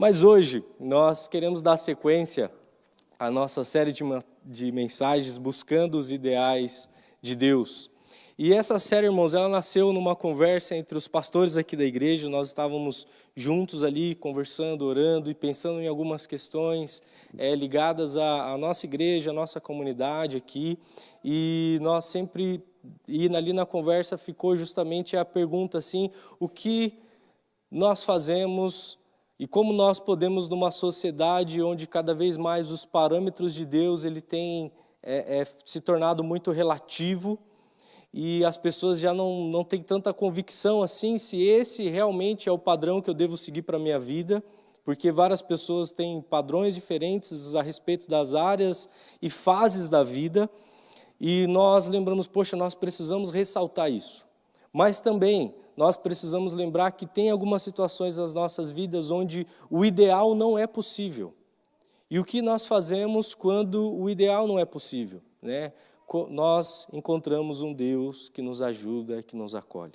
Mas hoje nós queremos dar sequência à nossa série de mensagens buscando os ideais de Deus. E essa série, irmãos, ela nasceu numa conversa entre os pastores aqui da igreja. Nós estávamos juntos ali, conversando, orando e pensando em algumas questões ligadas à nossa igreja, à nossa comunidade aqui. E nós sempre, ali na conversa ficou justamente a pergunta assim, o que nós fazemos e como nós podemos, numa sociedade onde cada vez mais os parâmetros de Deus ele tem se tornado muito relativo, e as pessoas já não têm tanta convicção assim, se esse realmente é o padrão que eu devo seguir para a minha vida, porque várias pessoas têm padrões diferentes a respeito das áreas e fases da vida, e nós lembramos, poxa, nós precisamos ressaltar isso. Mas também nós precisamos lembrar que tem algumas situações nas nossas vidas onde o ideal não é possível. E o que nós fazemos quando o ideal não é possível, né? Nós encontramos um Deus que nos ajuda, que nos acolhe.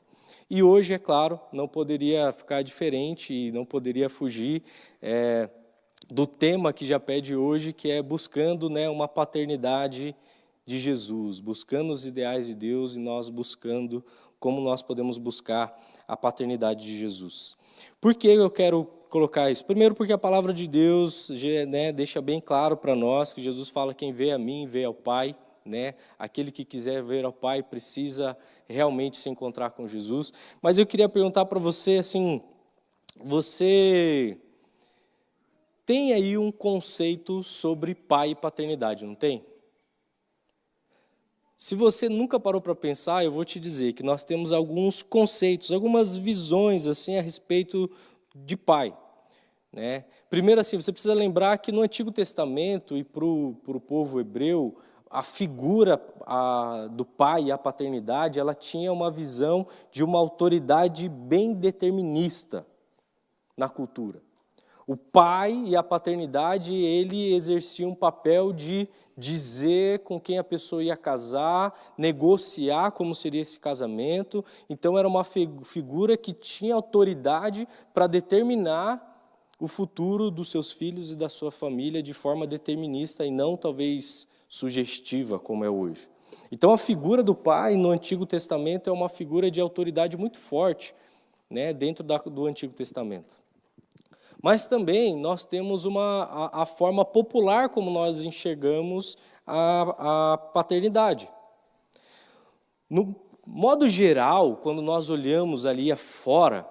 E hoje, é claro, não poderia ficar diferente e não poderia fugir do tema que já pede hoje, que é buscando, né, uma paternidade de Jesus, buscando os ideais de Deus e nós buscando como nós podemos buscar a paternidade de Jesus. Por que eu quero colocar isso? Primeiro porque a palavra de Deus, né, deixa bem claro para nós que Jesus fala: quem vê a mim, vê ao Pai. Né? Aquele que quiser ver ao Pai precisa realmente se encontrar com Jesus. Mas eu queria perguntar para você, assim, você tem aí um conceito sobre pai e paternidade, não tem? Se você nunca parou para pensar, eu vou te dizer que nós temos alguns conceitos, algumas visões assim a respeito de pai. Né? Primeiro, assim, você precisa lembrar que no Antigo Testamento e para o povo hebreu, a figura do pai e a paternidade, ela tinha uma visão de uma autoridade bem determinista na cultura. O pai e a paternidade, ele exercia um papel de dizer com quem a pessoa ia casar, negociar como seria esse casamento. Então, era uma figura que tinha autoridade para determinar o futuro dos seus filhos e da sua família de forma determinista e não, talvez, sugestiva, como é hoje. Então, a figura do pai no Antigo Testamento é uma figura de autoridade muito forte, né, dentro do Antigo Testamento. Mas também nós temos a forma popular como nós enxergamos a paternidade. No modo geral, quando nós olhamos ali afora,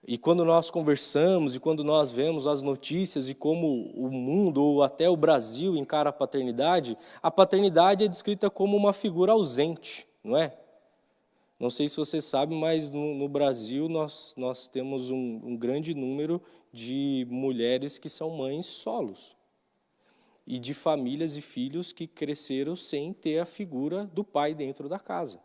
e quando nós conversamos e quando nós vemos as notícias e como o mundo ou até o Brasil encara a paternidade é descrita como uma figura ausente, não é? Não sei se você sabe, mas no Brasil nós temos um grande número de mulheres que são mães solos e de famílias e filhos que cresceram sem ter a figura do pai dentro da casa.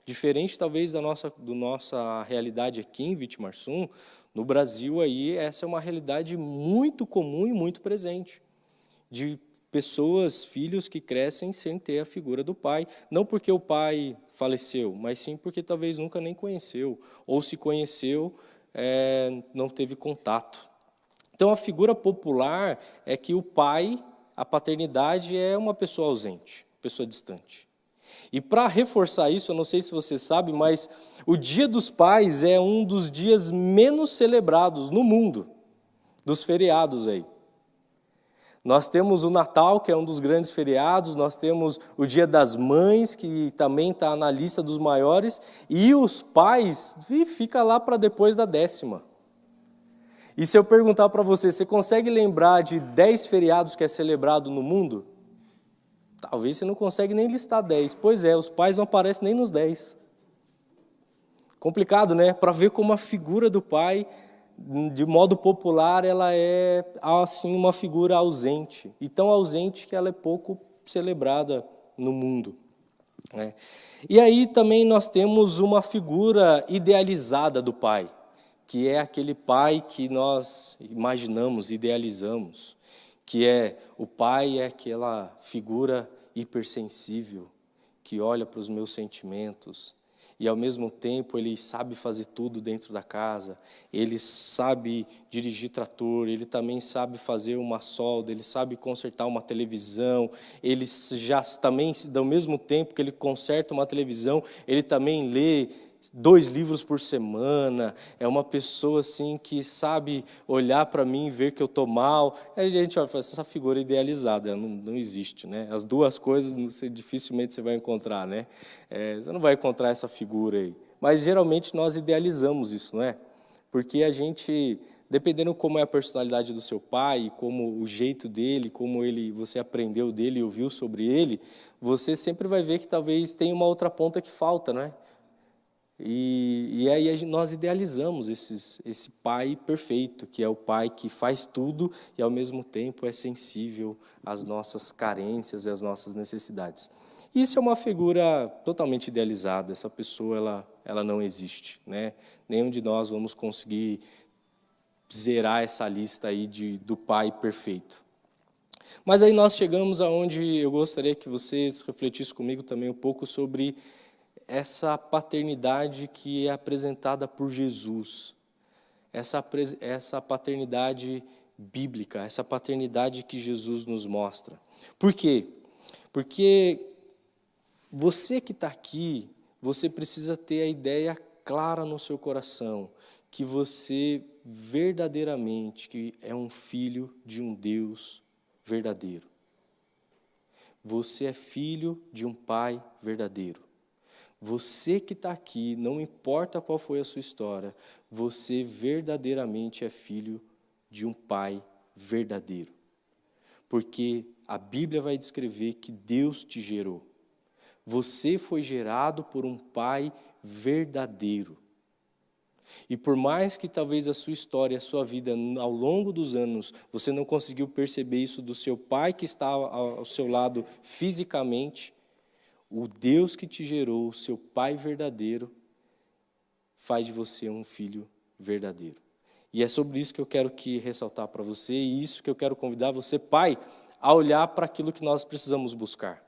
Diferente, talvez, da nossa realidade aqui em Vitimarsum, no Brasil, aí, essa é uma realidade muito comum e muito presente, de pessoas, filhos que crescem sem ter a figura do pai, não porque o pai faleceu, mas sim porque talvez nunca nem conheceu, ou se conheceu, não teve contato. Então, a figura popular é que o pai, a paternidade, é uma pessoa ausente, pessoa distante. E para reforçar isso, eu não sei se você sabe, mas o Dia dos Pais é um dos dias menos celebrados no mundo, dos feriados aí. Nós temos o Natal, que é um dos grandes feriados, nós temos o Dia das Mães, que também está na lista dos maiores, e os pais fica lá para depois da 10ª. E se eu perguntar para você, você consegue lembrar de 10 feriados que é celebrado no mundo? Talvez você não consegue nem listar 10. Pois é, os pais não aparecem nem nos 10. Complicado, né? Para ver como a figura do pai, de modo popular, ela é assim uma figura ausente. E tão ausente que ela é pouco celebrada no mundo. Né? E aí também nós temos uma figura idealizada do pai, que é aquele pai que nós imaginamos, idealizamos. Que o pai é aquela figura hipersensível, que olha para os meus sentimentos. e ao mesmo tempo ele sabe fazer tudo dentro da casa, ele sabe dirigir trator, ele também sabe fazer uma solda, ele sabe consertar uma televisão, ele já também, ao mesmo tempo que ele conserta uma televisão, ele também lê 2 livros por semana, é uma pessoa assim que sabe olhar para mim e ver que eu estou mal. Aí a gente olha e fala, essa figura idealizada, não existe, né? As duas coisas dificilmente você vai encontrar, né? Você não vai encontrar essa figura aí. Mas geralmente nós idealizamos isso, não é? Porque a gente, dependendo como é a personalidade do seu pai, como o jeito dele, como você aprendeu dele e ouviu sobre ele, você sempre vai ver que talvez tenha uma outra ponta que falta, não é? E aí nós idealizamos esse pai perfeito, que é o pai que faz tudo e, ao mesmo tempo, é sensível às nossas carências e às nossas necessidades. Isso é uma figura totalmente idealizada, essa pessoa ela não existe, né? Nenhum de nós vamos conseguir zerar essa lista aí do pai perfeito. Mas aí nós chegamos aonde eu gostaria que vocês refletissem comigo também um pouco sobre essa paternidade que é apresentada por Jesus, essa paternidade bíblica, essa paternidade que Jesus nos mostra. Por quê? Porque você que está aqui, você precisa ter a ideia clara no seu coração, que você verdadeiramente que é um filho de um Deus verdadeiro. Você é filho de um pai verdadeiro. Você que está aqui, não importa qual foi a sua história, você verdadeiramente é filho de um pai verdadeiro. Porque a Bíblia vai descrever que Deus te gerou. Você foi gerado por um pai verdadeiro. E por mais que talvez a sua história, a sua vida, ao longo dos anos, você não conseguiu perceber isso do seu pai que está ao seu lado fisicamente, o Deus que te gerou, seu pai verdadeiro, faz de você um filho verdadeiro. E é sobre isso que eu quero ressaltar para você, e isso que eu quero convidar você, pai, a olhar para aquilo que nós precisamos buscar.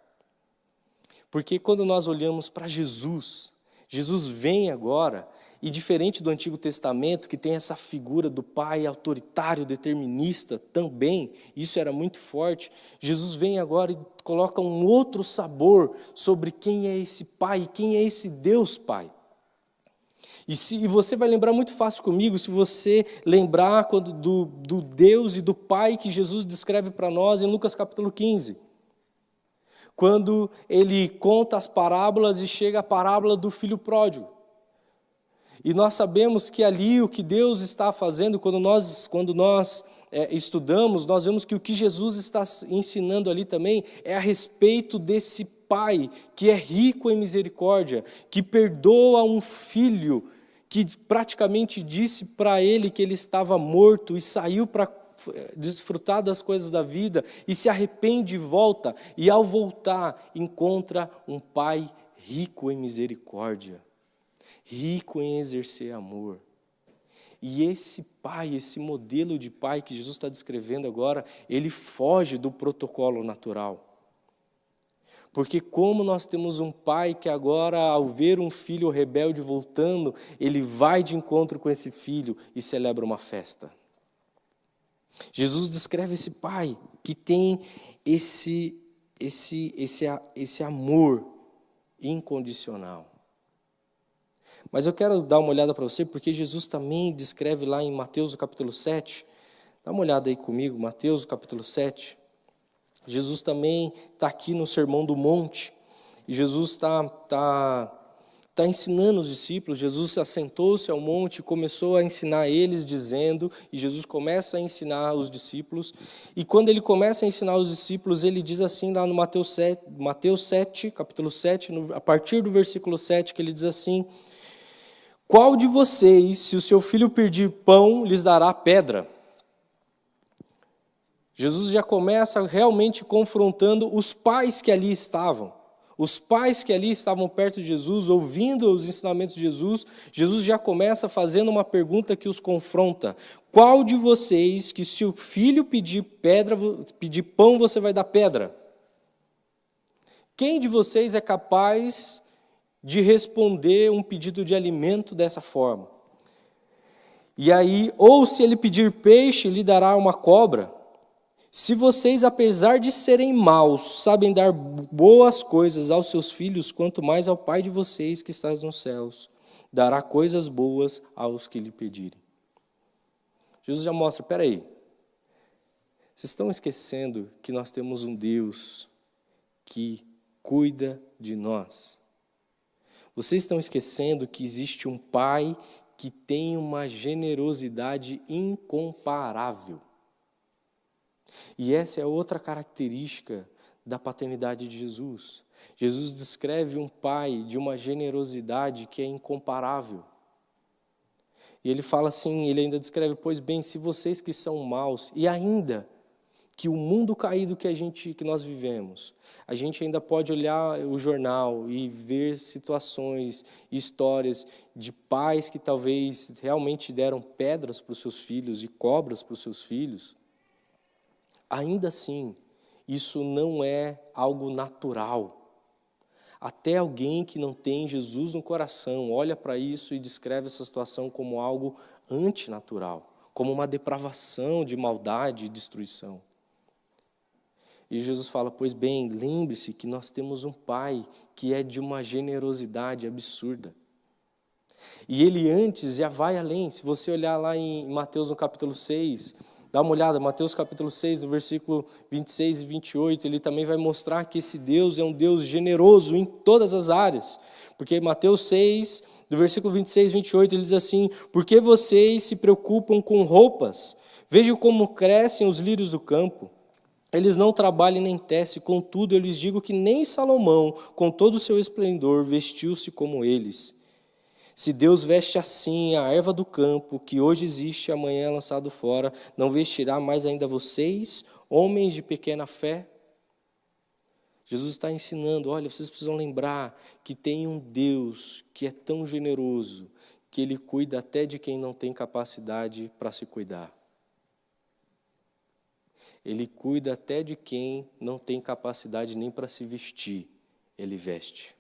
Porque quando nós olhamos para Jesus, Jesus vem agora, e diferente do Antigo Testamento, que tem essa figura do pai autoritário, determinista também, isso era muito forte, Jesus vem agora e coloca um outro sabor sobre quem é esse pai, quem é esse Deus pai. E você vai lembrar muito fácil comigo, se você lembrar do Deus e do pai que Jesus descreve para nós em Lucas capítulo 15. Quando ele conta as parábolas e chega a parábola do filho pródigo. E nós sabemos que ali o que Deus está fazendo, quando nós estudamos, nós vemos que o que Jesus está ensinando ali também é a respeito desse pai que é rico em misericórdia, que perdoa um filho que praticamente disse para ele que ele estava morto e saiu para desfrutar das coisas da vida e se arrepende e volta, e ao voltar encontra um pai rico em misericórdia, rico em exercer amor. E esse pai, esse modelo de pai que Jesus está descrevendo agora, ele foge do protocolo natural. Porque como nós temos um pai que agora, ao ver um filho rebelde voltando, ele vai de encontro com esse filho e celebra uma festa. Jesus descreve esse pai que tem esse amor incondicional. Mas eu quero dar uma olhada para você, porque Jesus também descreve lá em Mateus capítulo 7, dá uma olhada aí comigo, Mateus capítulo 7, Jesus também está aqui no Sermão do Monte, e Jesus está ensinando os discípulos. Jesus assentou-se ao monte e começou a ensinar eles, dizendo, e Jesus começa a ensinar os discípulos, e quando ele começa a ensinar os discípulos, ele diz assim lá no Mateus 7, capítulo 7, a partir do versículo 7, que ele diz assim: qual de vocês, se o seu filho pedir pão, lhes dará pedra? Jesus já começa realmente confrontando os pais que ali estavam. Os pais que ali estavam perto de Jesus, ouvindo os ensinamentos de Jesus, Jesus já começa fazendo uma pergunta que os confronta. Qual de vocês, que se o filho pedir pão, você vai dar pedra? Quem de vocês é capaz de responder um pedido de alimento dessa forma. E aí, ou se ele pedir peixe, lhe dará uma cobra. Se vocês, apesar de serem maus, sabem dar boas coisas aos seus filhos, quanto mais ao Pai de vocês que está nos céus, dará coisas boas aos que lhe pedirem. Jesus já mostra, peraí, vocês estão esquecendo que nós temos um Deus que cuida de nós. Vocês estão esquecendo que existe um Pai que tem uma generosidade incomparável. E essa é outra característica da paternidade de Jesus. Jesus descreve um pai de uma generosidade que é incomparável. E ele fala assim, ele ainda descreve, pois bem, se vocês que são maus, e ainda que o mundo caído que nós vivemos, a gente ainda pode olhar o jornal e ver situações, histórias de pais que talvez realmente deram pedras para os seus filhos e cobras para os seus filhos. Ainda assim, isso não é algo natural. Até alguém que não tem Jesus no coração olha para isso e descreve essa situação como algo antinatural, como uma depravação de maldade e destruição. E Jesus fala, pois bem, lembre-se que nós temos um Pai que é de uma generosidade absurda. E ele antes já vai além. Se você olhar lá em Mateus no capítulo 6, dá uma olhada, Mateus capítulo 6, no versículo 26 e 28, ele também vai mostrar que esse Deus é um Deus generoso em todas as áreas. Porque Mateus 6, do versículo 26 e 28, ele diz assim, porque vocês se preocupam com roupas? Vejam como crescem os lírios do campo. Eles não trabalham nem tecem, contudo eu lhes digo que nem Salomão, com todo o seu esplendor, vestiu-se como eles. Se Deus veste assim a erva do campo, que hoje existe e amanhã é lançado fora, não vestirá mais ainda vocês, homens de pequena fé? Jesus está ensinando, olha, vocês precisam lembrar que tem um Deus que é tão generoso, que Ele cuida até de quem não tem capacidade para se cuidar. Ele cuida até de quem não tem capacidade nem para se vestir, Ele veste.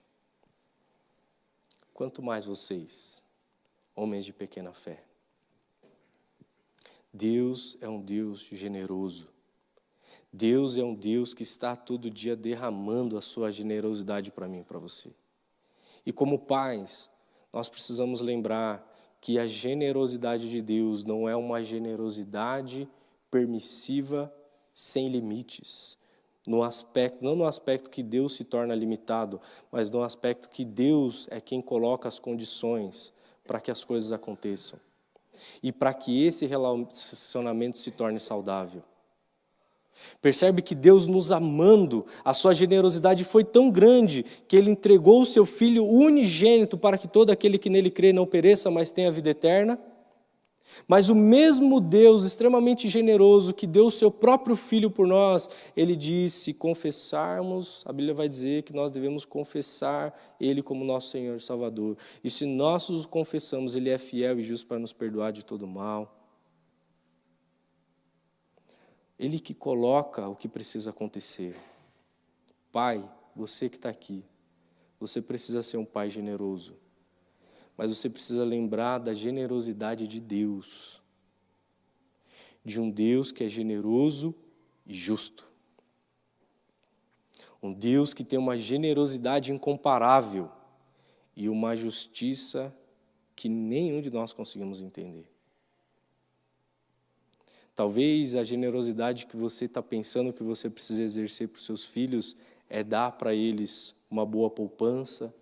Quanto mais vocês, homens de pequena fé. Deus é um Deus generoso. Deus é um Deus que está todo dia derramando a sua generosidade para mim e para você. E como pais, nós precisamos lembrar que a generosidade de Deus não é uma generosidade permissiva sem limites. Não no aspecto que Deus se torna limitado, mas no aspecto que Deus é quem coloca as condições para que as coisas aconteçam. E para que esse relacionamento se torne saudável. Percebe que Deus nos amando, a sua generosidade foi tão grande que Ele entregou o seu Filho unigênito para que todo aquele que nele crê não pereça, mas tenha vida eterna. Mas o mesmo Deus extremamente generoso que deu o seu próprio Filho por nós, Ele diz, se confessarmos, a Bíblia vai dizer que nós devemos confessar Ele como nosso Senhor e Salvador. E se nós o confessamos, Ele é fiel e justo para nos perdoar de todo mal. Ele que coloca o que precisa acontecer. Pai, você que está aqui, você precisa ser um pai generoso. Mas você precisa lembrar da generosidade de Deus. De um Deus que é generoso e justo. Um Deus que tem uma generosidade incomparável e uma justiça que nenhum de nós conseguimos entender. Talvez a generosidade que você está pensando que você precisa exercer para os seus filhos é dar para eles uma boa poupança,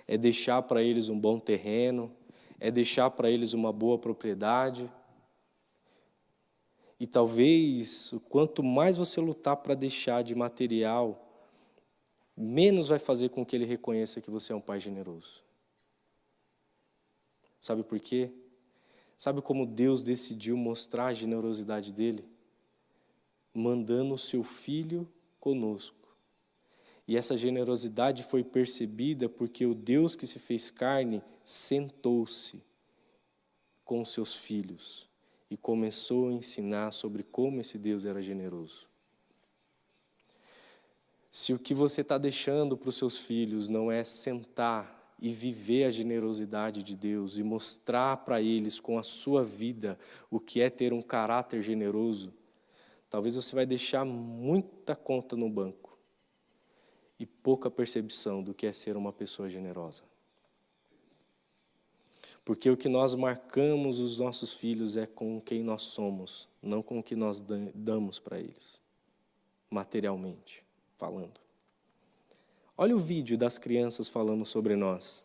é deixar para eles um bom terreno, é deixar para eles uma boa propriedade. E talvez, quanto mais você lutar para deixar de material, menos vai fazer com que ele reconheça que você é um pai generoso. Sabe por quê? Sabe como Deus decidiu mostrar a generosidade dele? Mandando o seu Filho conosco. E essa generosidade foi percebida porque o Deus que se fez carne sentou-se com os seus filhos e começou a ensinar sobre como esse Deus era generoso. Se o que você está deixando para os seus filhos não é sentar e viver a generosidade de Deus e mostrar para eles com a sua vida o que é ter um caráter generoso, talvez você vai deixar muita conta no banco e pouca percepção do que é ser uma pessoa generosa. Porque o que nós marcamos os nossos filhos é com quem nós somos, não com o que nós damos para eles, materialmente falando. Olha o vídeo das crianças falando sobre nós.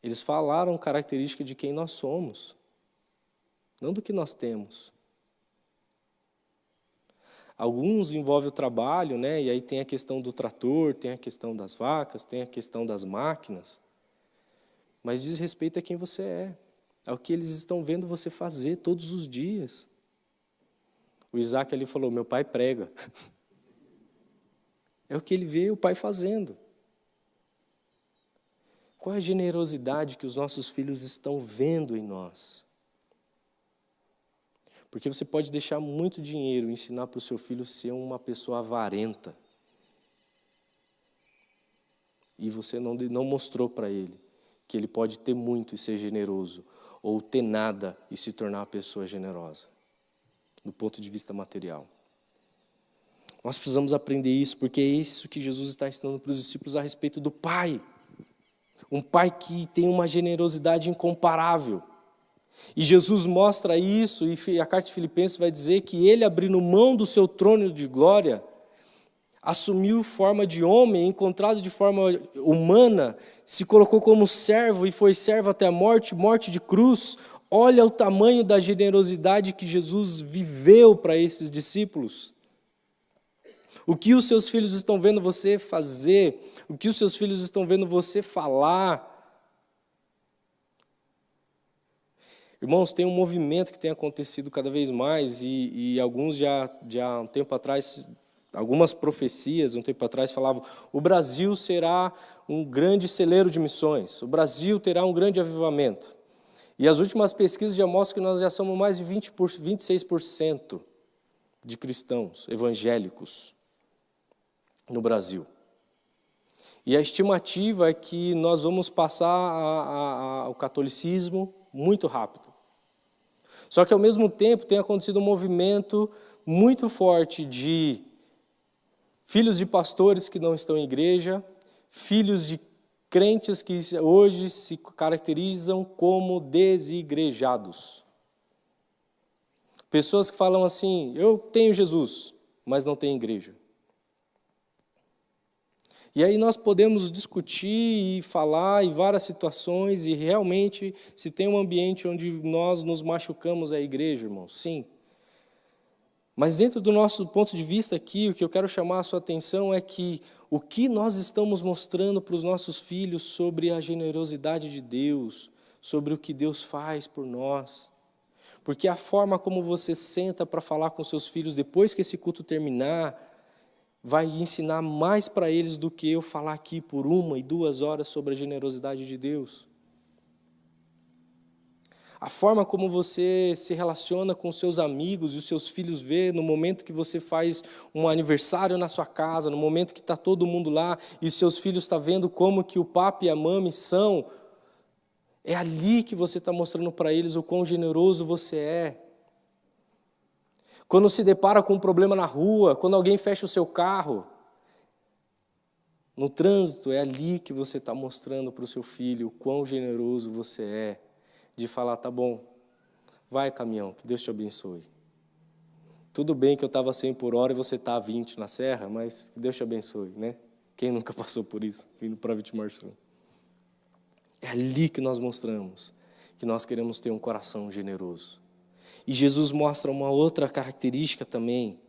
Eles falaram característica de quem nós somos, não do que nós temos. Alguns envolvem o trabalho, né? E aí tem a questão do trator, tem a questão das vacas, tem a questão das máquinas. Mas diz respeito a quem você é, ao que eles estão vendo você fazer todos os dias. O Isaac ali falou, meu pai prega. É o que ele vê o pai fazendo. Qual é a generosidade que os nossos filhos estão vendo em nós? Porque você pode deixar muito dinheiro e ensinar para o seu filho ser uma pessoa avarenta. E você não mostrou para ele que ele pode ter muito e ser generoso, ou ter nada e se tornar uma pessoa generosa, do ponto de vista material. Nós precisamos aprender isso, porque é isso que Jesus está ensinando para os discípulos a respeito do Pai. Um Pai que tem uma generosidade incomparável. E Jesus mostra isso, e a carta de Filipenses vai dizer que ele, abrindo mão do seu trono de glória, assumiu forma de homem, encontrado de forma humana, se colocou como servo e foi servo até a morte, morte de cruz. Olha o tamanho da generosidade que Jesus viveu para esses discípulos. O que os seus filhos estão vendo você fazer, o que os seus filhos estão vendo você falar. Irmãos, tem um movimento que tem acontecido cada vez mais, e alguns já há um tempo atrás, algumas profecias, um tempo atrás, falavam: o Brasil será um grande celeiro de missões, o Brasil terá um grande avivamento. E as últimas pesquisas já mostram que nós já somos mais de 26% de cristãos evangélicos no Brasil. E a estimativa é que nós vamos passar ao catolicismo muito rápido. Só que, ao mesmo tempo, tem acontecido um movimento muito forte de filhos de pastores que não estão em igreja, filhos de crentes que hoje se caracterizam como desigrejados. Pessoas que falam assim: eu tenho Jesus, mas não tenho igreja. E aí nós podemos discutir e falar em várias situações, e realmente, se tem um ambiente onde nós nos machucamos, é a igreja, irmão, sim. Mas dentro do nosso ponto de vista aqui, o que eu quero chamar a sua atenção é que o que nós estamos mostrando para os nossos filhos sobre a generosidade de Deus, sobre o que Deus faz por nós. Porque a forma como você senta para falar com seus filhos depois que esse culto terminar, vai ensinar mais para eles do que eu falar aqui por 1 e 2 horas sobre a generosidade de Deus. A forma como você se relaciona com seus amigos e os seus filhos vê no momento que você faz um aniversário na sua casa, no momento que está todo mundo lá e os seus filhos estão vendo como que o papi e a mami são, é ali que você está mostrando para eles o quão generoso você é. Quando se depara com um problema na rua, quando alguém fecha o seu carro, no trânsito, é ali que você está mostrando para o seu filho o quão generoso você é, de falar: tá bom, vai caminhão, que Deus te abençoe. Tudo bem que eu estava 100 por hora e você está a 20 na serra, mas que Deus te abençoe, né? Quem nunca passou por isso, vindo para Vitimarçu? É ali que nós mostramos que nós queremos ter um coração generoso. E Jesus mostra uma outra característica também.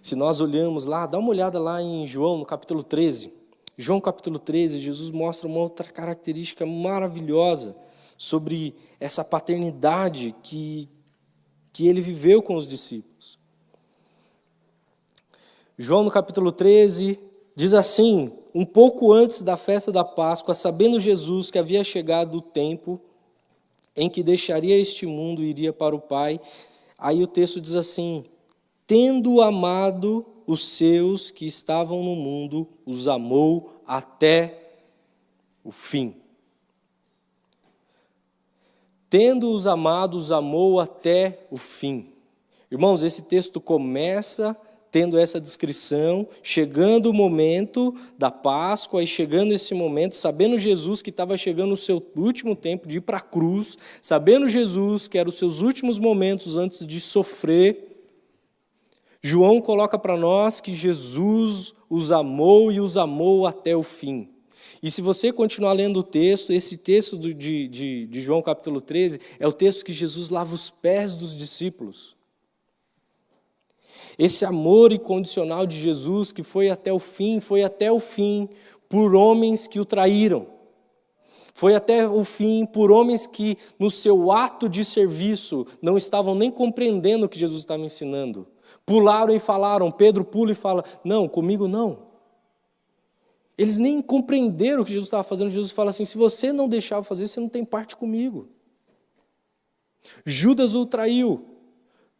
Se nós olhamos lá, dá uma olhada lá em João, no capítulo 13. João capítulo 13, Jesus mostra uma outra característica maravilhosa sobre essa paternidade que ele viveu com os discípulos. João no capítulo 13 diz assim: um pouco antes da festa da Páscoa, sabendo Jesus que havia chegado o tempo em que deixaria este mundo e iria para o Pai, aí o texto diz assim: tendo amado os seus que estavam no mundo, os amou até o fim. Tendo-os amado, os amou até o fim. Irmãos, esse texto começa tendo essa descrição, chegando o momento da Páscoa, e chegando esse momento, sabendo Jesus que estava chegando o seu último tempo de ir para a cruz, sabendo Jesus que eram os seus últimos momentos antes de sofrer, João coloca para nós que Jesus os amou e os amou até o fim. E se você continuar lendo o texto, esse texto de João capítulo 13, é o texto que Jesus lava os pés dos discípulos. Esse amor incondicional de Jesus que foi até o fim por homens que o traíram. Foi até o fim por homens que no seu ato de serviço não estavam nem compreendendo o que Jesus estava ensinando. Pularam e falaram, Pedro pula e fala, não, comigo não. Eles nem compreenderam o que Jesus estava fazendo. Jesus fala assim, se você não deixar eu fazer, você não tem parte comigo. Judas o traiu,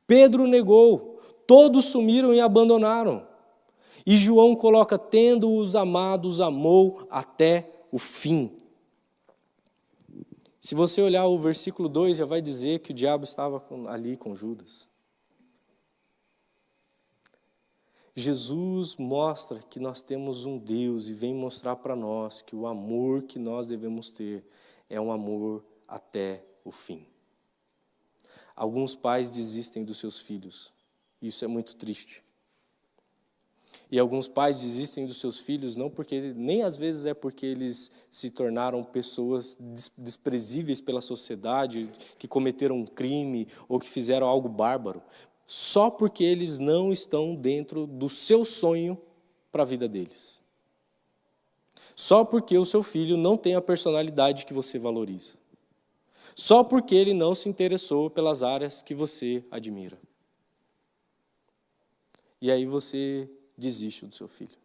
Pedro o negou, todos sumiram e abandonaram. E João coloca, tendo-os amado, os amou até o fim. Se você olhar o versículo 2, já vai dizer que o diabo estava ali com Judas. Jesus mostra que nós temos um Deus e vem mostrar para nós que o amor que nós devemos ter é um amor até o fim. Alguns pais desistem dos seus filhos. Isso é muito triste. E alguns pais desistem dos seus filhos não porque, nem às vezes é porque eles se tornaram pessoas desprezíveis pela sociedade, que cometeram um crime ou que fizeram algo bárbaro, só porque eles não estão dentro do seu sonho para a vida deles. Só porque o seu filho não tem a personalidade que você valoriza. Só porque ele não se interessou pelas áreas que você admira. E aí você desiste do seu filho.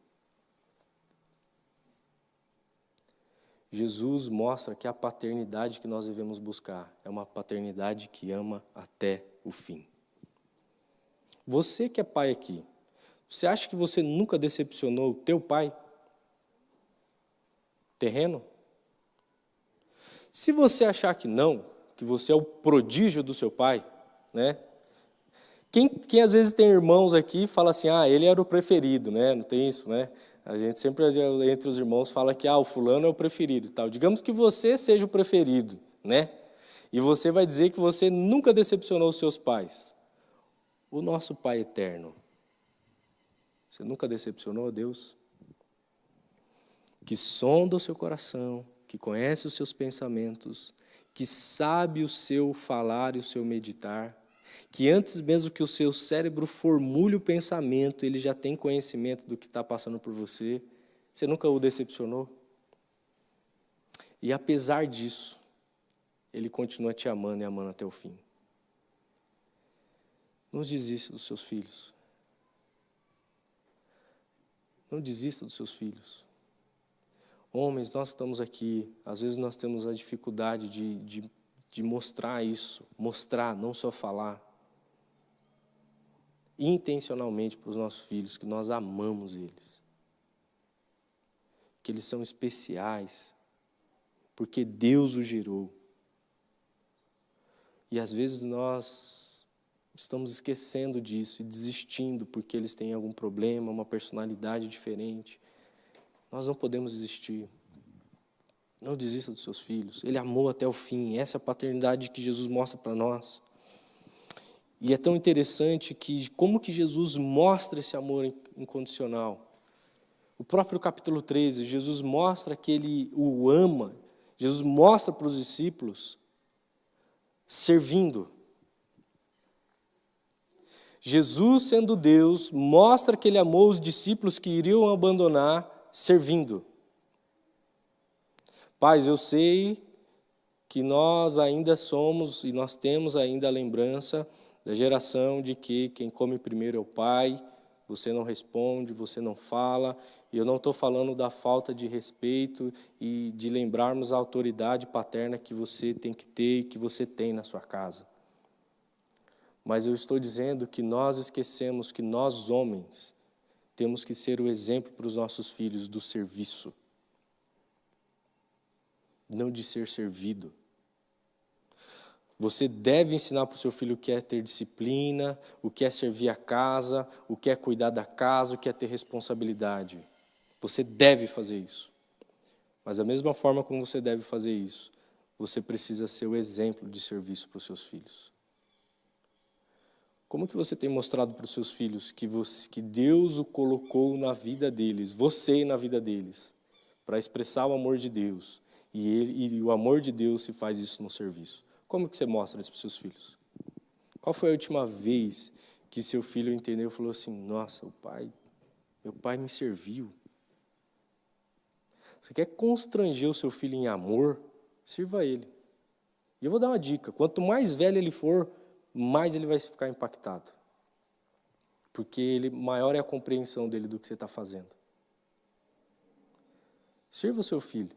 Jesus mostra que a paternidade que nós devemos buscar é uma paternidade que ama até o fim. Você que é pai aqui, você acha que você nunca decepcionou o teu pai terreno? Se você achar que não, que você é o prodígio do seu pai, né? Quem às vezes tem irmãos aqui fala assim, ele era o preferido, né? Não tem isso, né? A gente sempre, entre os irmãos, fala que o fulano é o preferido. Tal. Digamos que você seja o preferido, né? E você vai dizer que você nunca decepcionou os seus pais. O nosso Pai eterno, você nunca decepcionou a Deus? Que sonda o seu coração, que conhece os seus pensamentos, que sabe o seu falar e o seu meditar, que antes mesmo que o seu cérebro formule o pensamento, ele já tem conhecimento do que está passando por você. Você nunca o decepcionou? E apesar disso, ele continua te amando e amando até o fim. Não desista dos seus filhos. Não desista dos seus filhos. Homens, nós estamos aqui, às vezes nós temos a dificuldade de mostrar isso, mostrar, não só falar, intencionalmente para os nossos filhos, que nós amamos eles, que eles são especiais, porque Deus os gerou. E às vezes nós estamos esquecendo disso e desistindo porque eles têm algum problema, uma personalidade diferente. Nós não podemos desistir. Não desista dos seus filhos. Ele amou até o fim. Essa é a paternidade que Jesus mostra para nós. E é tão interessante que como que Jesus mostra esse amor incondicional. O próprio capítulo 13, Jesus mostra que ele o ama. Jesus mostra para os discípulos servindo. Jesus, sendo Deus, mostra que ele amou os discípulos que iriam abandonar servindo. Pais, eu sei que nós ainda somos e nós temos ainda a lembrança da geração de que quem come primeiro é o pai, você não responde, você não fala, e eu não estou falando da falta de respeito e de lembrarmos a autoridade paterna que você tem que ter e que você tem na sua casa. Mas eu estou dizendo que nós esquecemos que nós, homens, temos que ser o exemplo para os nossos filhos do serviço, não de ser servido. Você deve ensinar para o seu filho o que é ter disciplina, o que é servir a casa, o que é cuidar da casa, o que é ter responsabilidade. Você deve fazer isso. Mas da mesma forma como você deve fazer isso, você precisa ser o exemplo de serviço para os seus filhos. Como que você tem mostrado para os seus filhos que Deus o colocou na vida deles, você na vida deles, para expressar o amor de Deus, e o amor de Deus se faz isso no serviço? Como que você mostra isso para os seus filhos? Qual foi a última vez que seu filho entendeu e falou assim, nossa, meu pai me serviu? Você quer constranger o seu filho em amor? Sirva ele. E eu vou dar uma dica, quanto mais velho ele for, mais ele vai ficar impactado. Porque maior é a compreensão dele do que você está fazendo. Sirva o seu filho.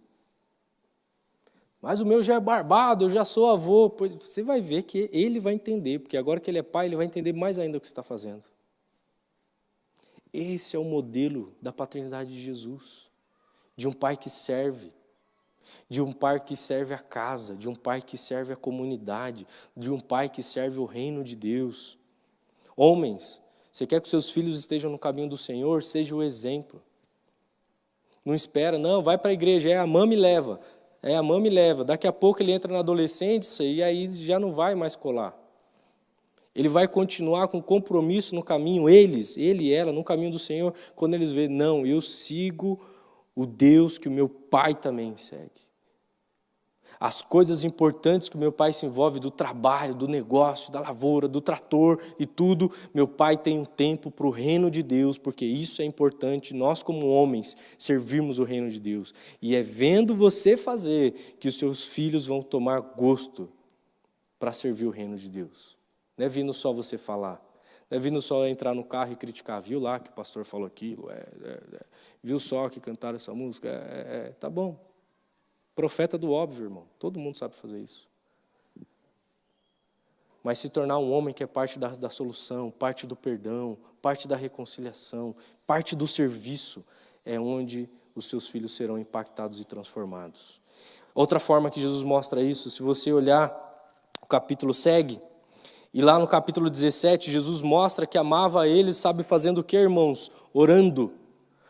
Mas o meu já é barbado, eu já sou avô. Pois você vai ver que ele vai entender, porque agora que ele é pai, ele vai entender mais ainda o que você está fazendo. Esse é o modelo da paternidade de Jesus. De um pai que serve. De um pai que serve a casa, de um pai que serve a comunidade, de um pai que serve o reino de Deus. Homens, você quer que seus filhos estejam no caminho do Senhor? Seja o exemplo. Não espera, não, vai para a igreja, a mãe me leva. A mãe me leva. Daqui a pouco ele entra na adolescência e aí já não vai mais colar. Ele vai continuar com compromisso no caminho, ele e ela, no caminho do Senhor, quando eles veem, não, eu sigo o Deus que o meu pai também segue. As coisas importantes que o meu pai se envolve, do trabalho, do negócio, da lavoura, do trator e tudo, meu pai tem um tempo para o reino de Deus, porque isso é importante, nós como homens, servirmos o reino de Deus. E é vendo você fazer que os seus filhos vão tomar gosto para servir o reino de Deus. Não é vindo só você falar. Não é vindo só entrar no carro e criticar. Viu lá que o pastor falou aquilo? Viu só que cantaram essa música? Tá bom. Profeta do óbvio, irmão. Todo mundo sabe fazer isso. Mas se tornar um homem que é parte da solução, parte do perdão, parte da reconciliação, parte do serviço, é onde os seus filhos serão impactados e transformados. Outra forma que Jesus mostra isso, se você olhar, o capítulo segue, e lá no capítulo 17, Jesus mostra que amava eles, sabe fazendo o que, irmãos? Orando.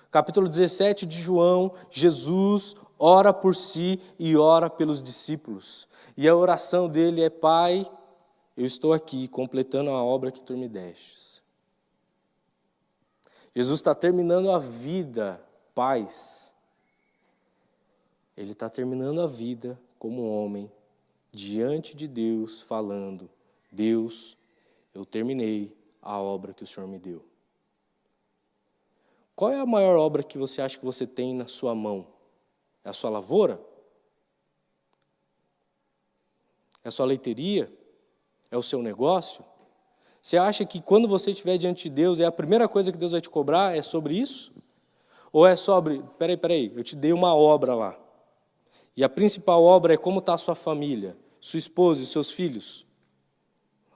Capítulo 17 de João, Jesus ora por si e ora pelos discípulos. E a oração dele é, Pai, eu estou aqui completando a obra que tu me destes. Jesus está terminando a vida, paz. Ele está terminando a vida como homem, diante de Deus, falando, Deus, eu terminei a obra que o Senhor me deu. Qual é a maior obra que você acha que você tem na sua mão? É a sua lavoura? É a sua leiteria? É o seu negócio? Você acha que quando você estiver diante de Deus, a primeira coisa que Deus vai te cobrar é sobre isso? Ou é sobre, peraí, eu te dei uma obra lá. E a principal obra é como está a sua família, sua esposa e seus filhos?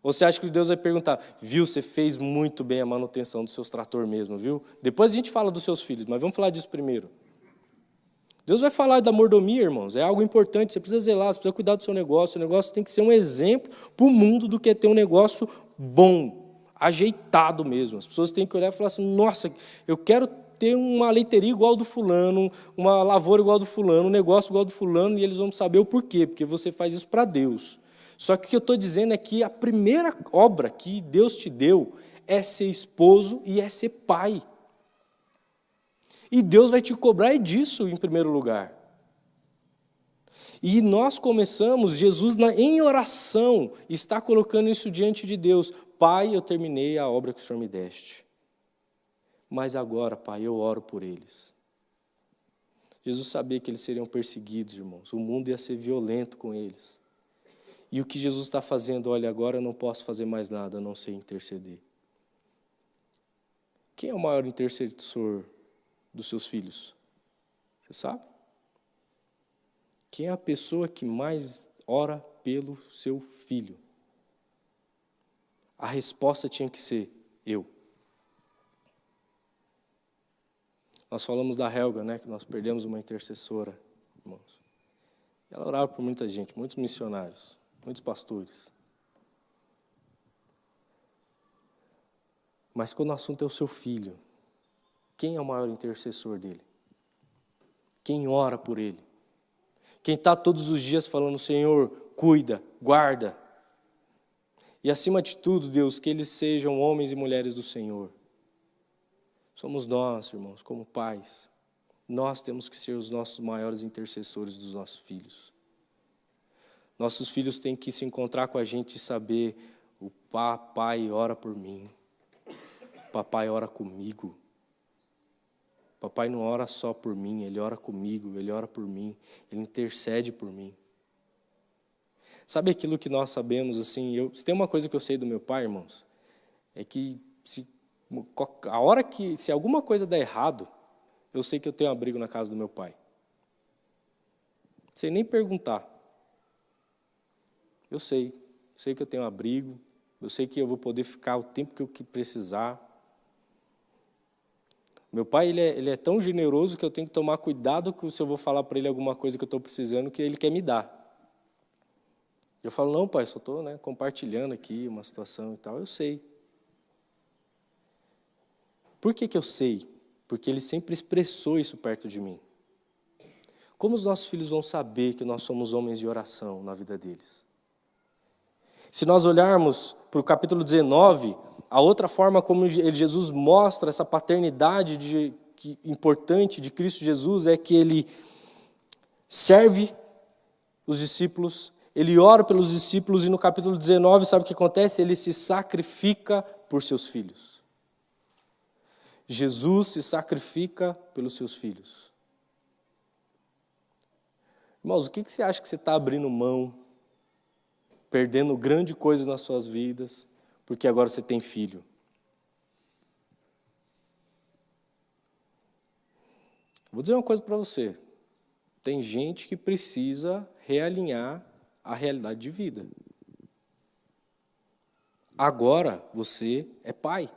Ou você acha que Deus vai perguntar, viu, você fez muito bem a manutenção dos seus trator mesmo, viu? Depois a gente fala dos seus filhos, mas vamos falar disso primeiro. Deus vai falar da mordomia, irmãos, é algo importante, você precisa zelar, você precisa cuidar do seu negócio, o negócio tem que ser um exemplo para o mundo do que é ter um negócio bom, ajeitado mesmo. As pessoas têm que olhar e falar assim, nossa, eu quero ter uma leiteria igual ao do fulano, uma lavoura igual ao do fulano, um negócio igual ao do fulano, e eles vão saber o porquê, porque você faz isso para Deus. Só que o que eu estou dizendo é que a primeira obra que Deus te deu é ser esposo e é ser pai. E Deus vai te cobrar disso em primeiro lugar. E nós começamos, Jesus em oração está colocando isso diante de Deus. Pai, eu terminei a obra que o Senhor me deste. Mas agora, Pai, eu oro por eles. Jesus sabia que eles seriam perseguidos, irmãos. O mundo ia ser violento com eles. E o que Jesus está fazendo? Olha, agora eu não posso fazer mais nada, a não ser interceder. Quem é o maior intercessor dos seus filhos? Você sabe? Quem é a pessoa que mais ora pelo seu filho? A resposta tinha que ser eu. Nós falamos da Helga, né, que nós perdemos uma intercessora, irmãos. Ela orava por muita gente, muitos missionários, muitos pastores. Mas quando o assunto é o seu filho, quem é o maior intercessor dele? Quem ora por ele? Quem está todos os dias falando, Senhor, cuida, guarda. E acima de tudo, Deus, que eles sejam homens e mulheres do Senhor. Somos nós, irmãos, como pais. Nós temos que ser os nossos maiores intercessores dos nossos filhos. Nossos filhos têm que se encontrar com a gente e saber, o papai ora por mim. Papai ora comigo. Papai não ora só por mim, ele ora comigo, ele ora por mim, ele intercede por mim. Sabe aquilo que nós sabemos, assim, se tem uma coisa que eu sei do meu pai, irmãos, é que se alguma coisa der errado, eu sei que eu tenho abrigo na casa do meu pai. Sem nem perguntar. Eu sei que eu tenho abrigo, eu sei que eu vou poder ficar o tempo que eu precisar. Meu pai, ele é tão generoso que eu tenho que tomar cuidado se eu vou falar para ele alguma coisa que eu estou precisando, que ele quer me dar. Eu falo, não, pai, só estou compartilhando aqui uma situação e tal. Eu sei. Por que eu sei? Porque ele sempre expressou isso perto de mim. Como os nossos filhos vão saber que nós somos homens de oração na vida deles? Se nós olharmos para o capítulo 19, a outra forma como Jesus mostra essa paternidade importante de Cristo Jesus é que ele serve os discípulos, ele ora pelos discípulos e no capítulo 19, sabe o que acontece? Ele se sacrifica por seus filhos. Jesus se sacrifica pelos seus filhos. Irmãos, o que você acha que você está abrindo mão, perdendo grande coisa nas suas vidas, porque agora você tem filho? Vou dizer uma coisa para você. Tem gente que precisa realinhar a realidade de vida. Agora você é pai.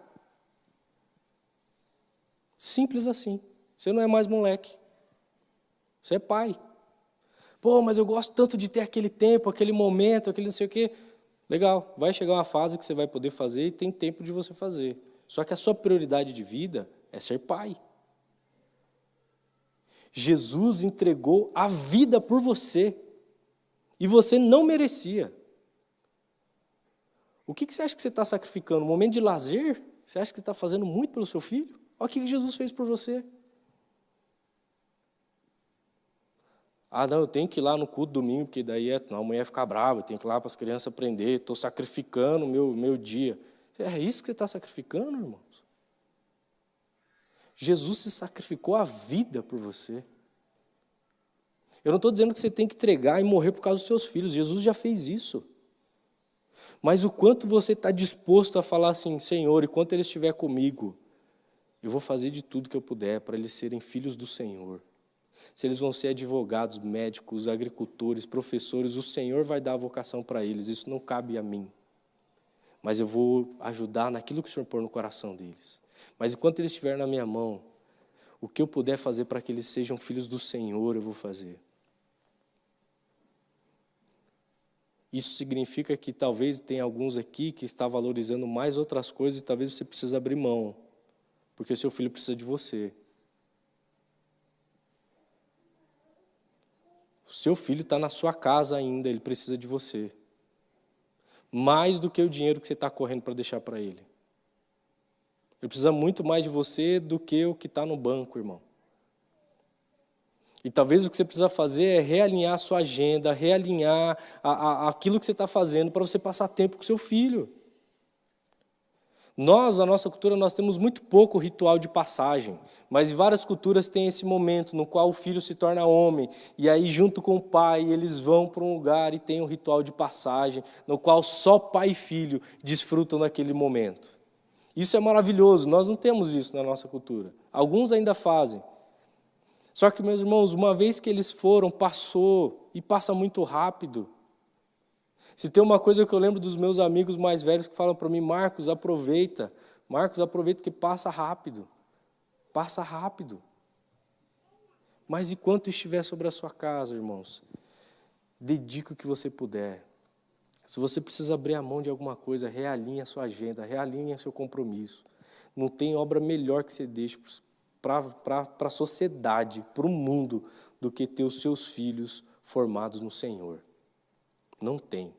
Simples assim. Você não é mais moleque. Você é pai. Pô, mas eu gosto tanto de ter aquele tempo, aquele momento, aquele não sei o quê. Legal, vai chegar uma fase que você vai poder fazer e tem tempo de você fazer. Só que a sua prioridade de vida é ser pai. Jesus entregou a vida por você. E você não merecia. O que você acha que você está sacrificando? Um momento de lazer? Você acha que você está fazendo muito pelo seu filho? Olha o que Jesus fez por você. Ah, não, eu tenho que ir lá no culto domingo, porque daí não, a mulher ia ficar brava, eu tenho que ir lá para as crianças aprender, estou sacrificando o meu dia. É isso que você está sacrificando, irmãos? Jesus se sacrificou a vida por você. Eu não estou dizendo que você tem que entregar e morrer por causa dos seus filhos. Jesus já fez isso. Mas o quanto você está disposto a falar assim, Senhor, enquanto Ele estiver comigo, eu vou fazer de tudo que eu puder para eles serem filhos do Senhor. Se eles vão ser advogados, médicos, agricultores, professores, o Senhor vai dar a vocação para eles. Isso não cabe a mim. Mas eu vou ajudar naquilo que o Senhor pôr no coração deles. Mas enquanto eles estiverem na minha mão, o que eu puder fazer para que eles sejam filhos do Senhor, eu vou fazer. Isso significa que talvez tenha alguns aqui que estão valorizando mais outras coisas e talvez você precise abrir mão, porque seu filho precisa de você. O seu filho está na sua casa ainda, ele precisa de você. Mais do que o dinheiro que você está correndo para deixar para ele. Ele precisa muito mais de você do que o que está no banco, irmão. E talvez o que você precisa fazer é realinhar a sua agenda, realinhar aquilo que você está fazendo para você passar tempo com seu filho. Nós, na nossa cultura, nós temos muito pouco ritual de passagem, mas em várias culturas tem esse momento no qual o filho se torna homem, e aí junto com o pai eles vão para um lugar e tem um ritual de passagem, no qual só pai e filho desfrutam naquele momento. Isso é maravilhoso, nós não temos isso na nossa cultura. Alguns ainda fazem. Só que, meus irmãos, uma vez que eles foram, passou, e passa muito rápido. Se tem uma coisa que eu lembro dos meus amigos mais velhos que falam para mim, Marcos, aproveita que passa rápido. Passa rápido. Mas enquanto estiver sobre a sua casa, irmãos, dedique o que você puder. Se você precisa abrir a mão de alguma coisa, realinhe a sua agenda, realinhe o seu compromisso. Não tem obra melhor que você deixe para a sociedade, para o mundo, do que ter os seus filhos formados no Senhor. Não tem.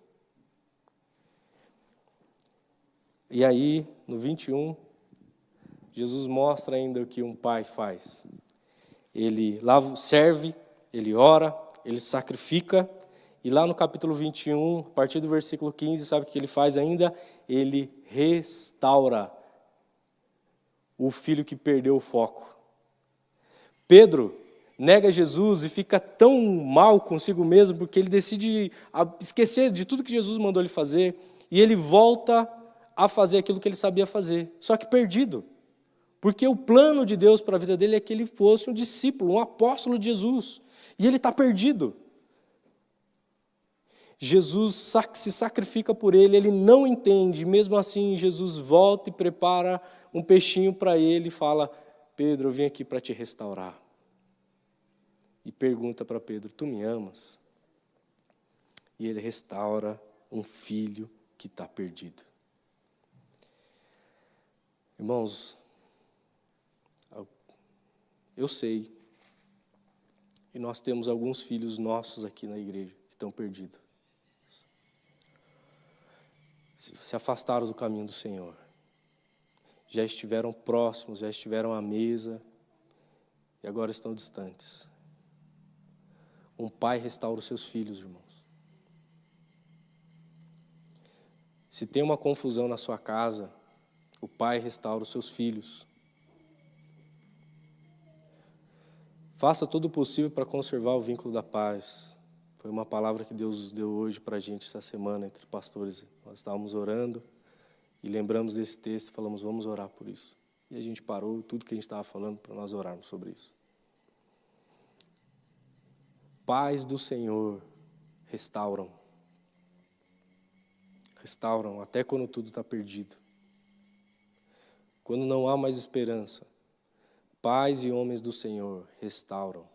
E aí, no 21, Jesus mostra ainda o que um pai faz. Ele serve, ele ora, ele sacrifica, e lá no capítulo 21, a partir do versículo 15, sabe o que ele faz ainda? Ele restaura o filho que perdeu o foco. Pedro nega Jesus e fica tão mal consigo mesmo, porque ele decide esquecer de tudo que Jesus mandou ele fazer, e ele volta a fazer aquilo que ele sabia fazer, só que perdido. Porque o plano de Deus para a vida dele é que ele fosse um discípulo, um apóstolo de Jesus. E ele está perdido. Jesus se sacrifica por ele, ele não entende. Mesmo assim, Jesus volta e prepara um peixinho para ele e fala: Pedro, eu vim aqui para te restaurar. E pergunta para Pedro: tu me amas? E ele restaura um filho que está perdido. Irmãos, eu sei, e nós temos alguns filhos nossos aqui na igreja que estão perdidos. Se afastaram do caminho do Senhor. Já estiveram próximos, já estiveram à mesa e agora estão distantes. Um pai restaura os seus filhos, irmãos. Se tem uma confusão na sua casa, o pai restaura os seus filhos. Faça todo o possível para conservar o vínculo da paz. Foi uma palavra que Deus deu hoje para a gente essa semana entre pastores. Nós estávamos orando e lembramos desse texto e falamos: vamos orar por isso. E a gente parou tudo que a gente estava falando para nós orarmos sobre isso. Paz do Senhor restauram. Restauram até quando tudo está perdido. Quando não há mais esperança. Pais e homens do Senhor restauram.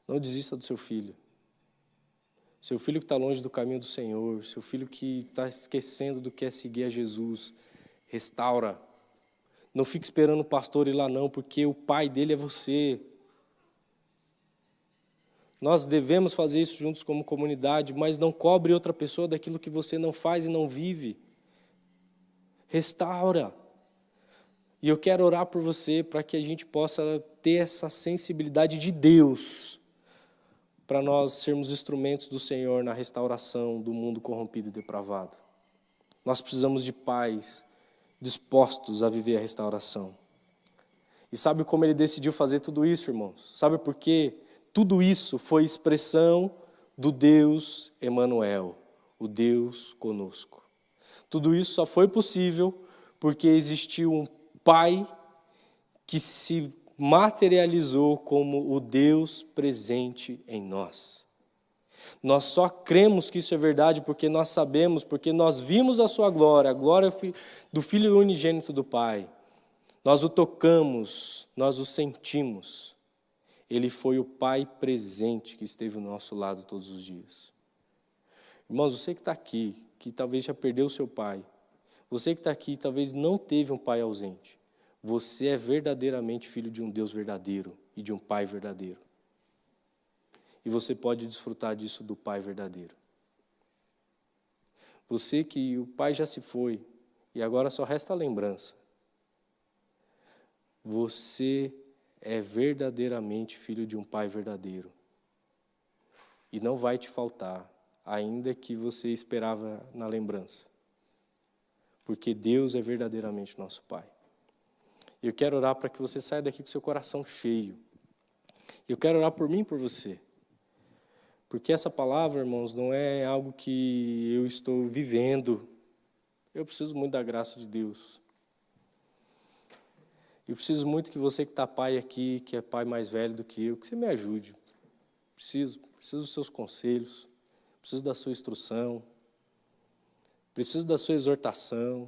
Não desista do seu filho. Seu filho que está longe do caminho do Senhor, seu filho que está esquecendo do que é seguir a Jesus, restaura. Não fique esperando o pastor ir lá não, porque o pai dele é você. Nós devemos fazer isso juntos como comunidade, mas não cobre outra pessoa daquilo que você não faz e não vive. Restaura. E eu quero orar por você para que a gente possa ter essa sensibilidade de Deus para nós sermos instrumentos do Senhor na restauração do mundo corrompido e depravado. Nós precisamos de pais dispostos a viver a restauração. E sabe como ele decidiu fazer tudo isso, irmãos? Sabe por quê? Tudo isso foi expressão do Deus Emanuel, o Deus conosco. Tudo isso só foi possível porque existiu um Pai que se materializou como o Deus presente em nós. Nós só cremos que isso é verdade porque nós sabemos, porque nós vimos a sua glória, a glória do Filho unigênito do Pai. Nós o tocamos, nós o sentimos. Ele foi o Pai presente que esteve ao nosso lado todos os dias. Irmãos, você que está aqui, que talvez já perdeu o seu pai, você que está aqui talvez não teve um pai ausente. Você é verdadeiramente filho de um Deus verdadeiro e de um Pai verdadeiro. E você pode desfrutar disso do Pai verdadeiro. Você que o pai já se foi e agora só resta a lembrança. Você é verdadeiramente filho de um Pai verdadeiro. E não vai te faltar, ainda que você esperava na lembrança. Porque Deus é verdadeiramente nosso Pai. Eu quero orar para que você saia daqui com seu coração cheio. Eu quero orar por mim e por você. Porque essa palavra, irmãos, não é algo que eu estou vivendo. Eu preciso muito da graça de Deus. Eu preciso muito que você que está pai aqui, que é pai mais velho do que eu, que você me ajude. Preciso dos seus conselhos, preciso da sua instrução, preciso da sua exortação.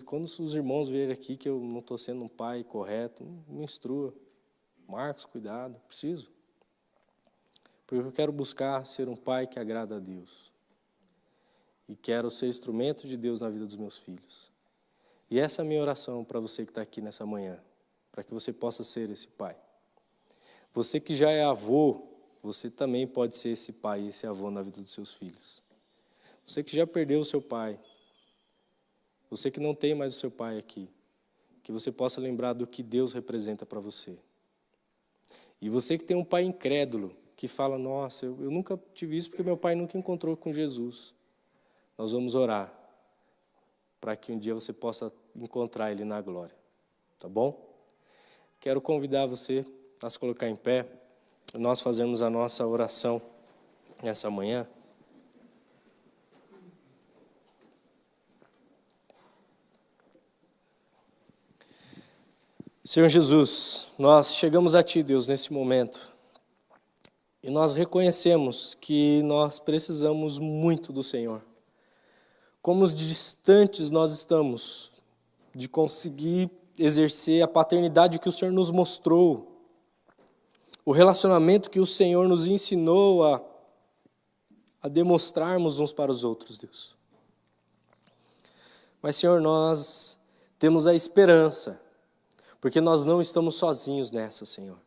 Quando os irmãos verem aqui que eu não estou sendo um pai correto, me instrua. Marcos, cuidado, preciso. Porque eu quero buscar ser um pai que agrada a Deus. E quero ser instrumento de Deus na vida dos meus filhos. E essa é a minha oração para você que está aqui nessa manhã, para que você possa ser esse pai. Você que já é avô, você também pode ser esse pai e esse avô na vida dos seus filhos. Você que já perdeu o seu pai, você que não tem mais o seu pai aqui, que você possa lembrar do que Deus representa para você. E você que tem um pai incrédulo, que fala, nossa, eu nunca tive isso porque meu pai nunca encontrou com Jesus. Nós vamos orar para que um dia você possa encontrar Ele na glória. Tá bom? Quero convidar você a se colocar em pé, nós fazemos a nossa oração nessa manhã. Senhor Jesus, nós chegamos a Ti, Deus, nesse momento. E nós reconhecemos que nós precisamos muito do Senhor. Como distantes nós estamos de conseguir exercer a paternidade que o Senhor nos mostrou, o relacionamento que o Senhor nos ensinou a demonstrarmos uns para os outros, Deus. Mas, Senhor, nós temos a esperança, porque nós não estamos sozinhos nessa, Senhor.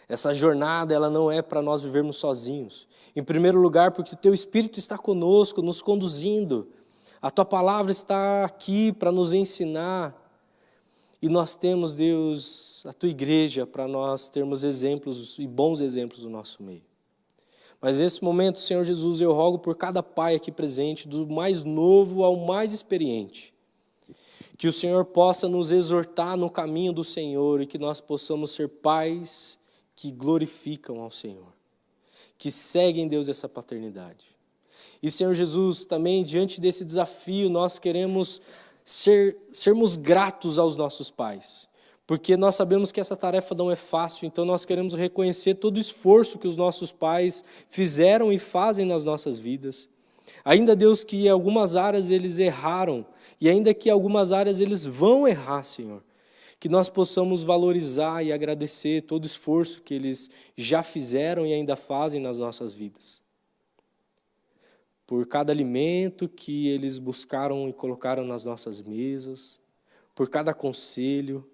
Essa jornada, ela não é para nós vivermos sozinhos. Em primeiro lugar, porque o Teu Espírito está conosco, nos conduzindo. A Tua palavra está aqui para nos ensinar. E nós temos, Deus, a Tua igreja para nós termos exemplos e bons exemplos no nosso meio. Mas nesse momento, Senhor Jesus, eu rogo por cada pai aqui presente, do mais novo ao mais experiente, que o Senhor possa nos exortar no caminho do Senhor e que nós possamos ser pais que glorificam ao Senhor, que seguem, Deus, essa paternidade. E, Senhor Jesus, também diante desse desafio, nós queremos sermos gratos aos nossos pais, porque nós sabemos que essa tarefa não é fácil, então nós queremos reconhecer todo o esforço que os nossos pais fizeram e fazem nas nossas vidas. Ainda, Deus, que em algumas áreas eles erraram, e ainda que em algumas áreas eles vão errar, Senhor, que nós possamos valorizar e agradecer todo o esforço que eles já fizeram e ainda fazem nas nossas vidas. Por cada alimento que eles buscaram e colocaram nas nossas mesas, por cada conselho,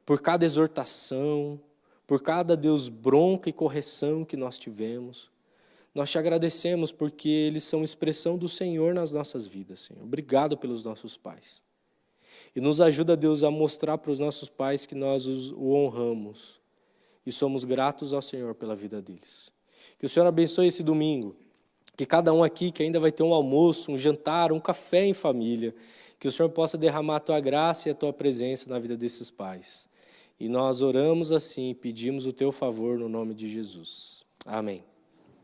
por cada exortação, por cada, Deus, bronca e correção que nós tivemos. Nós te agradecemos porque eles são expressão do Senhor nas nossas vidas, Senhor. Obrigado pelos nossos pais. E nos ajuda, Deus, a mostrar para os nossos pais que nós o honramos e somos gratos ao Senhor pela vida deles. Que o Senhor abençoe esse domingo, que cada um aqui que ainda vai ter um almoço, um jantar, um café em família, que o Senhor possa derramar a Tua graça e a Tua presença na vida desses pais. E nós oramos assim e pedimos o Teu favor no nome de Jesus. Amém.